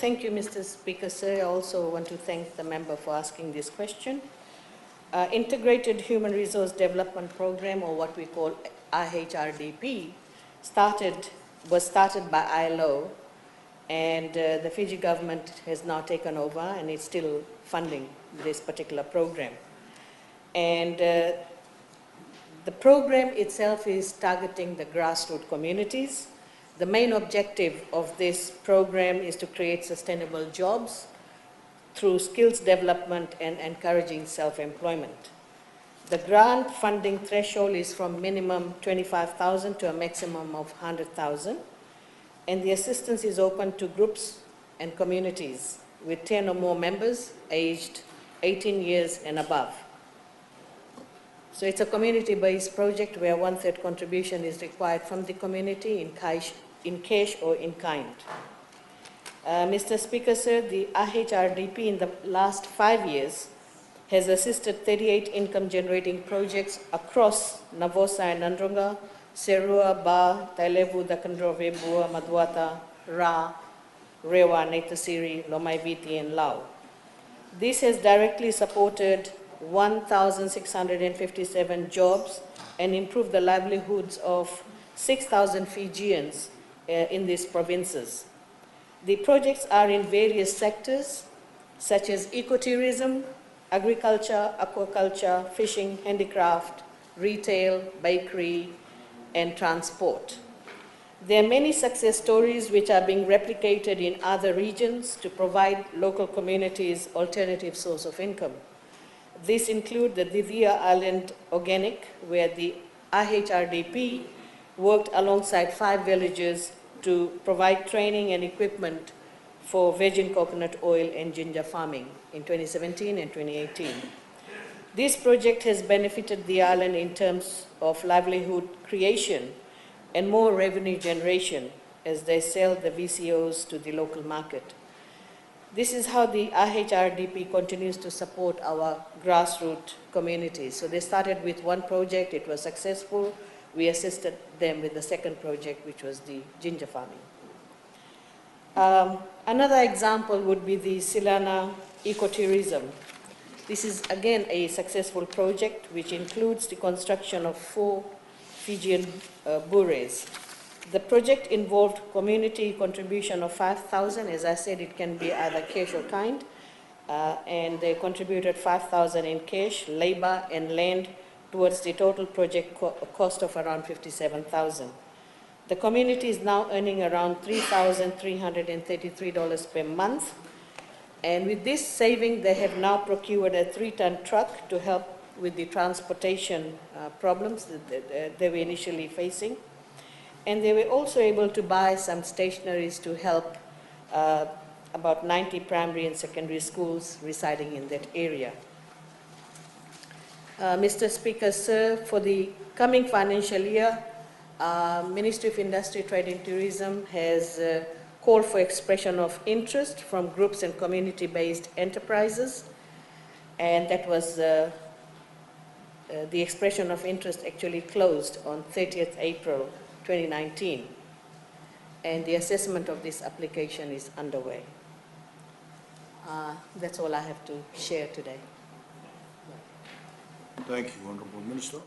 Thank you, Mr. Speaker, sir. I also want to thank the member for asking this question. Integrated Human Resource Development Program, or what we call IHRDP, was started by ILO, and the Fiji government has now taken over and is still funding this particular program. And the program itself is targeting the grassroots communities. The main objective of this program is to create sustainable jobs through skills development and encouraging self-employment. The grant funding threshold is from minimum 25,000 to a maximum of 100,000, and the assistance is open to groups and communities with 10 or more members aged 18 years and above. So it's a community-based project where 1/3 contribution is required from the community in cash or in kind. Mr. Speaker, sir, the IHRDP in the last 5 years has assisted 38 income-generating projects across Navosa and Nandronga, Serua, Ba, Tailevu, Dakandrove, Bua, Maduata, Ra, Rewa, Naitasiri, Lomaiviti, and Lau. This has directly supported 1,657 jobs and improved the livelihoods of 6,000 Fijians in these provinces. The projects are in various sectors, such as ecotourism, agriculture, aquaculture, fishing, handicraft, retail, bakery, and transport. There are many success stories which are being replicated in other regions to provide local communities alternative source of income. These include the Didhia Island Organic, where the IHRDP worked alongside 5 villages to provide training and equipment for virgin coconut oil and ginger farming in 2017 and 2018. This project has benefited the island in terms of livelihood creation and more revenue generation as they sell the VCOs to the local market. This is how the IHRDP continues to support our grassroots communities. So they started with one project, it was successful. We assisted them with the second project, which was the ginger farming. Another example would be the Silana ecotourism. This is again a successful project which includes the construction of 4 Fijian bures. The project involved community contribution of 5,000. As I said, it can be either cash or kind. And they contributed 5,000 in cash, labor, and land towards the total project cost of around 57,000. The community is now earning around $3,333 per month. And with this saving, they have now procured a 3-ton truck to help with the transportation problems that they were initially facing. And they were also able to buy some stationaries to help about 90 primary and secondary schools residing in that area. Mr. Speaker, sir, for the coming financial year, Ministry of Industry, Trade and Tourism has called for expression of interest from groups and community-based enterprises. And that was the expression of interest actually closed on 30th April 2019. And the assessment of this application is underway. That's all I have to share today. Thank you, Honourable Minister.